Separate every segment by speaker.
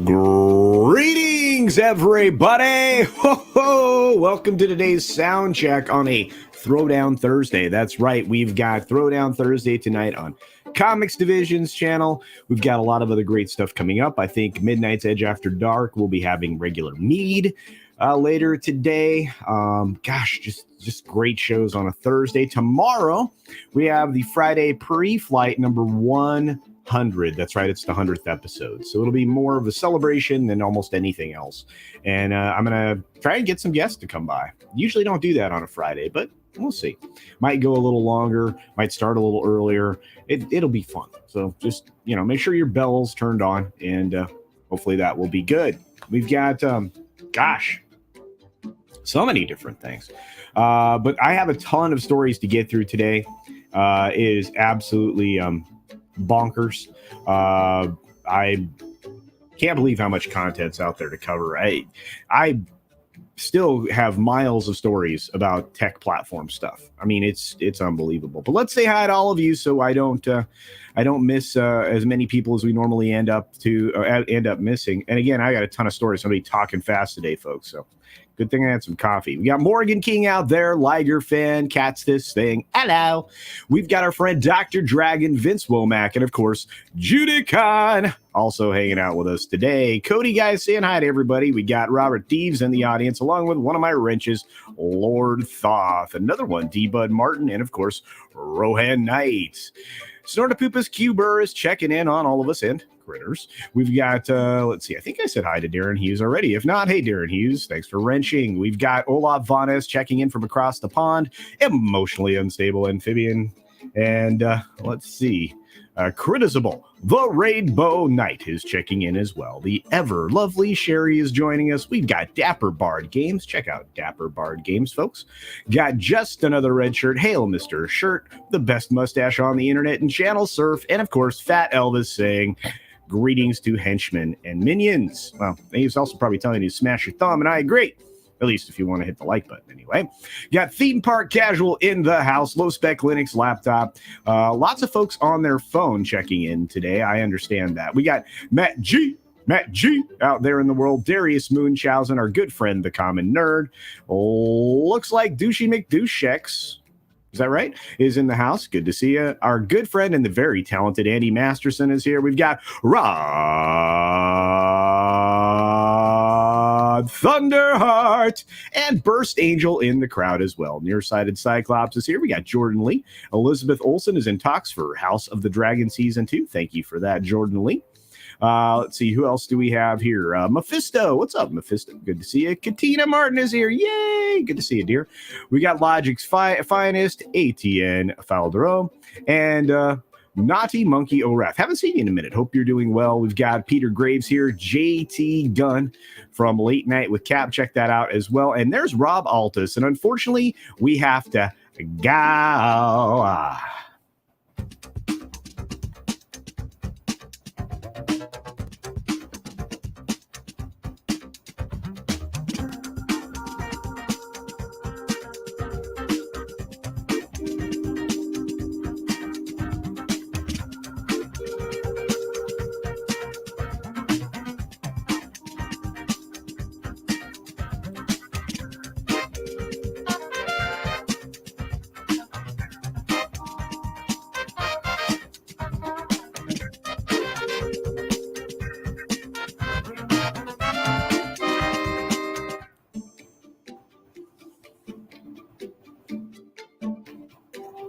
Speaker 1: Greetings, everybody! Ho ho! Welcome to today's sound check on a Throwdown Thursday. That's right, we've got Throwdown Thursday tonight on Comics Division's channel. We've got a lot of other great stuff coming up. I think Midnight's Edge After Dark will be having regular mead later today. Just great shows on a Thursday. Tomorrow, we have the Friday pre-flight number 100. That's right, it's the 100th episode. So it'll be more of a celebration than almost anything else. And I'm going to try and get some guests to come by. Usually don't do that on a Friday, but we'll see. Might go a little longer, might start a little earlier. It'll be fun. So just, make sure your bell's turned on, and hopefully that will be good. We've got, so many different things. But I have a ton of stories to get through today. It is absolutely bonkers. I can't believe how much content's out there to cover. I still have miles of stories about tech platform stuff. I mean, it's unbelievable. But let's say hi to all of you, so I don't miss as many people as we normally end up missing. And again, I got a ton of stories. Somebody talking fast today, folks. So good thing I had some coffee. We got Morgan King out there, Liger fan, Cat's This Thing. Hello. We've got our friend Dr. Dragon, Vince Womack, and of course, Judicon also hanging out with us today. Cody guys saying hi to everybody. We got Robert Deeves in the audience, along with one of my wrenches, Lord Thoth, another one, D-Bud Martin, and of course, Rohan Knight. Snortopoopas Q Burr is checking in on all of us and critters. We've got, let's see, I think I said hi to Darren Hughes already. If not, hey, Darren Hughes, thanks for wrenching. We've got Olaf Vanes checking in from across the pond, emotionally unstable amphibian. And let's see, Critizable, the Rainbow Knight is checking in as well. The ever lovely Sherry is joining us. We've got Dapper Bard Games. Check out Dapper Bard Games, folks. Got just another red shirt. Hail, Mr. Shirt, the best mustache on the internet and channel surf. And of course, Fat Elvis saying, greetings to henchmen and minions. Well, he was also probably telling you to smash your thumb, and I agree. At least if you want to hit the like button anyway. Got Theme Park Casual in the house. Low Spec Linux laptop. Lots of folks on their phone checking in today. I understand that. We got Matt G out there in the world. Darius Munchausen, our good friend, the Common Nerd. Looks like Douchey McDouchex, is that right? Is in the house. Good to see you. Our good friend and the very talented Andy Masterson is here. We've got Rod Thunderheart and Burst Angel in the crowd as well. Nearsighted Cyclops is here. We got Jordan Lee. Elizabeth Olsen is in talks for House of the Dragon Season 2. Thank you for that, Jordan Lee. Let's see, who else do we have here? Mephisto. What's up, Mephisto? Good to see you. Katina Martin is here. Yay! Good to see you, dear. We got Logic's finest, ATN Faldero, and Naughty Monkey O'Rath. Haven't seen you in a minute. Hope you're doing well. We've got Peter Graves here, JT Gunn from Late Night with Cap. Check that out as well. And there's Rob Altus. And unfortunately, we have to go.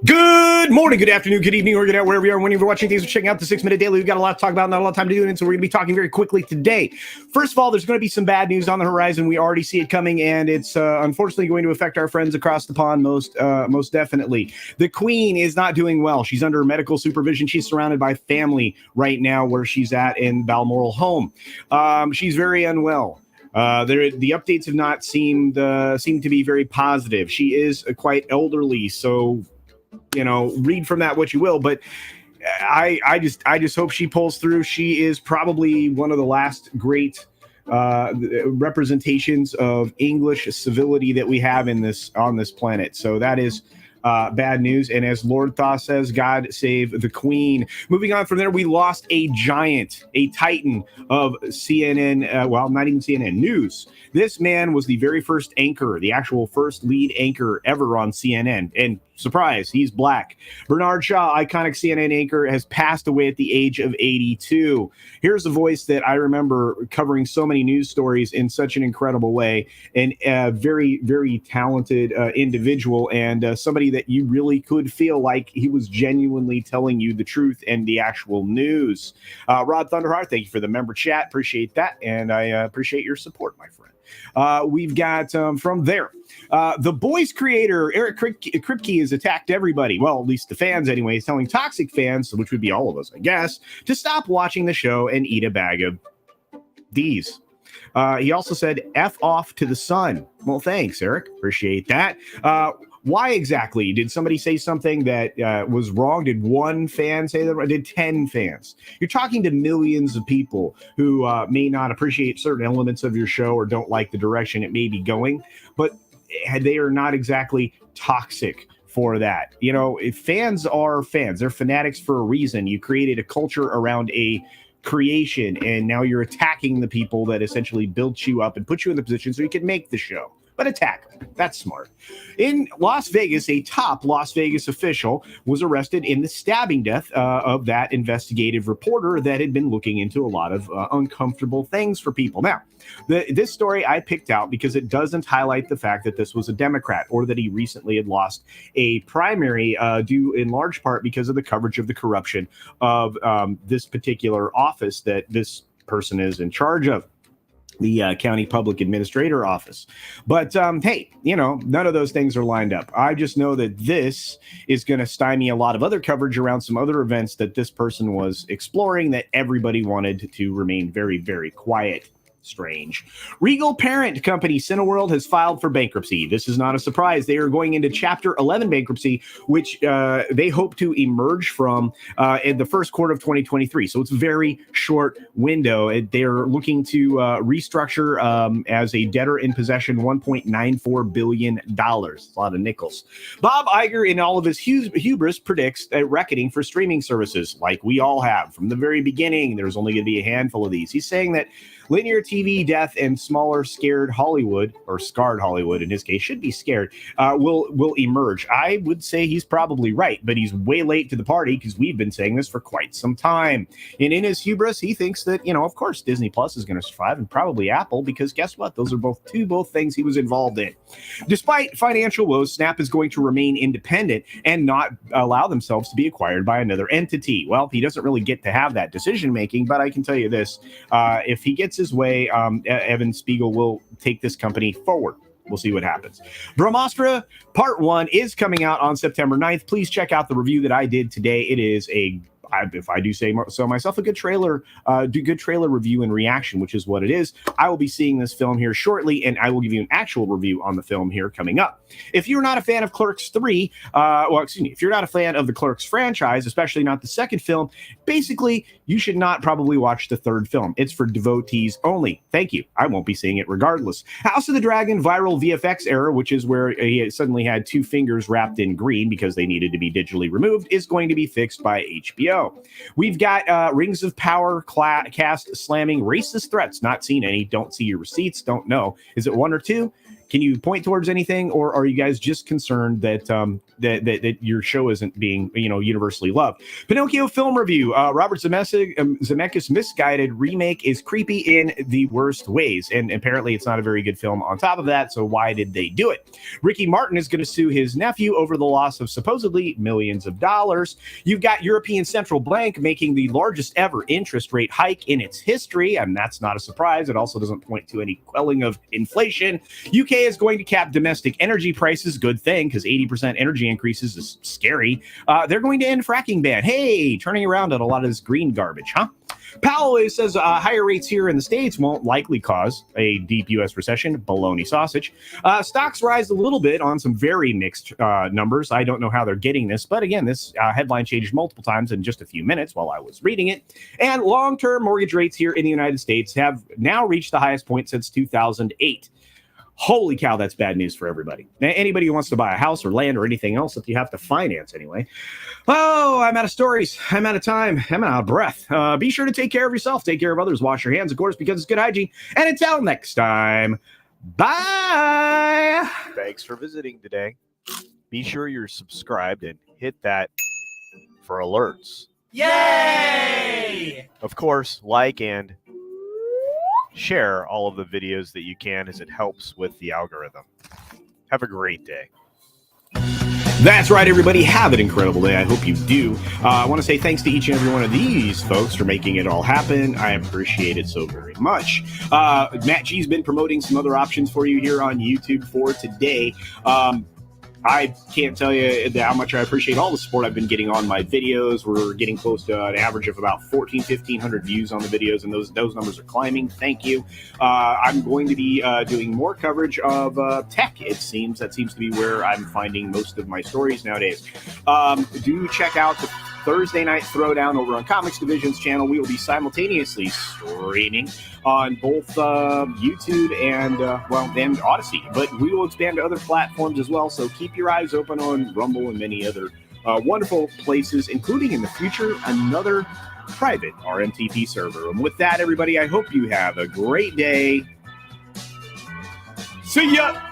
Speaker 1: Good morning, good afternoon, good evening, or good out wherever you are, whenever you're watching. Thanks for checking out the 6 Minute Daily. We've got a lot to talk about, not a lot of time to do it, so we're going to be talking very quickly today. First of all, there's going to be some bad news on the horizon. We already see it coming, and it's unfortunately going to affect our friends across the pond most definitely. The Queen is not doing well. She's under medical supervision. She's surrounded by family right now where she's at in Balmoral Home. She's very unwell. The updates have not seemed to be very positive. She is quite elderly, so read from that what you will, but I just hope she pulls through. She is probably one of the last great representations of English civility that we have on this planet. So that is bad news. And as Lord Thaw says, God save the Queen. Moving on from there, we lost a giant, a titan of CNN, well, not even CNN, news. This man was the very first anchor, the actual first lead anchor ever on CNN. And surprise, he's black. Bernard Shaw, iconic CNN anchor, has passed away at the age of 82. Here's a voice that I remember covering so many news stories in such an incredible way, and a very, very talented individual, and somebody that you really could feel like he was genuinely telling you the truth and the actual news. Rod Thunderheart, thank you for the member chat. Appreciate that, and I appreciate your support, my friend. We've got from there. The Boys creator, Eric Kripke, has attacked everybody. Well, at least the fans anyway. He's telling toxic fans, which would be all of us, I guess, to stop watching the show and eat a bag of D's. He also said, F off to the sun. Well, thanks, Eric. Appreciate that. Why exactly? Did somebody say something that was wrong? Did one fan say that? Did 10 fans? You're talking to millions of people who may not appreciate certain elements of your show or don't like the direction it may be going, but they are not exactly toxic for that. You know, if fans are fans, they're fanatics for a reason. You created a culture around a creation, and now you're attacking the people that essentially built you up and put you in the position so you can make the show. But attack them. That's smart. In Las Vegas, a top Las Vegas official was arrested in the stabbing death of that investigative reporter that had been looking into a lot of uncomfortable things for people. Now, this story I picked out because it doesn't highlight the fact that this was a Democrat or that he recently had lost a primary due in large part because of the coverage of the corruption of this particular office that this person is in charge of. The county public administrator office. But hey, you know, none of those things are lined up. I just know that this is going to stymie a lot of other coverage around some other events that this person was exploring that everybody wanted to remain very, very quiet. Strange. Regal parent company Cineworld has filed for bankruptcy. This is not a surprise. They are going into Chapter 11 bankruptcy, which they hope to emerge from in the first quarter of 2023. So it's a very short window. They're looking to restructure as a debtor in possession $1.94 billion. It's a lot of nickels. Bob Iger, in all of his hubris, predicts a reckoning for streaming services like we all have. From the very beginning, there's only going to be a handful of these. He's saying that linear TV death and smaller scared Hollywood, or scarred Hollywood in his case, should be scared, will emerge. I would say he's probably right, but he's way late to the party because we've been saying this for quite some time. And in his hubris, he thinks that, you know, of course, Disney Plus is going to survive and probably Apple, because guess what? Those are both things he was involved in. Despite financial woes, Snap is going to remain independent and not allow themselves to be acquired by another entity. Well, he doesn't really get to have that decision making, but I can tell you this, if he gets his way, Evan Spiegel will take this company forward. We'll see what happens. Brahmāstra Part 1 is coming out on September 9th. Please check out the review that I did today. It is if I do say so myself, a good trailer review and reaction, which is what it is. I will be seeing this film here shortly, and I will give you an actual review on the film here coming up. If you're not a fan of Clerks 3, if you're not a fan of the Clerks franchise, especially not the second film, basically, you should not probably watch the third film. It's for devotees only. Thank you. I won't be seeing it regardless. House of the Dragon viral VFX error, which is where he suddenly had two fingers wrapped in green because they needed to be digitally removed, is going to be fixed by HBO. We've got Rings of Power cast slamming racist threats. Not seen any. Don't see your receipts. Don't know. Is it one or two? Can you point towards anything, or are you guys just concerned that that your show isn't being universally loved? Pinocchio film review. Robert Zemeckis' Misguided remake is creepy in the worst ways, and apparently it's not a very good film on top of that. So why did they do it? Ricky Martin is going to sue his nephew over the loss of supposedly millions of dollars. You've got European Central Bank making the largest ever interest rate hike in its history, and that's not a surprise. It also doesn't point to any quelling of inflation. UK is going to cap domestic energy prices. Good thing, because 80% energy increases is scary. They're going to end fracking ban. Hey, turning around on a lot of this green garbage, huh? Powell says higher rates here in the States won't likely cause a deep U.S. recession. Baloney sausage. Stocks rise a little bit on some very mixed numbers. I don't know how they're getting this, but again, this headline changed multiple times in just a few minutes while I was reading it. And long-term mortgage rates here in the United States have now reached the highest point since 2008. Holy cow, that's bad news for everybody. Now, anybody who wants to buy a house or land or anything else that you have to finance anyway. Oh, I'm out of stories. I'm out of time. I'm out of breath. Be sure to take care of yourself. Take care of others. Wash your hands, of course, because it's good hygiene. And until next time, bye.
Speaker 2: Thanks for visiting today. Be sure you're subscribed and hit that for alerts.
Speaker 3: Yay!
Speaker 2: Of course, like and share all of the videos that you can, as it helps with the algorithm. Have a great day.
Speaker 1: That's right, everybody. Have an incredible day. I hope you do. I want to say thanks to each and every one of these folks for making it all happen. I appreciate it so very much. Matt G's been promoting some other options for you here on YouTube for today. I can't tell you how much I appreciate all the support I've been getting on my videos. We're getting close to an average of about 1,500 views on the videos, and those numbers are climbing. Thank you. I'm going to be doing more coverage of tech, it seems. That seems to be where I'm finding most of my stories nowadays. Do check out the Thursday Night Throwdown over on Comics Division's channel. We will be simultaneously streaming on both YouTube and Odysee, but we will expand to other platforms as well. So keep your eyes open on Rumble and many other wonderful places, including in the future another private RMTP server. And with that, everybody, I hope you have a great day. See ya.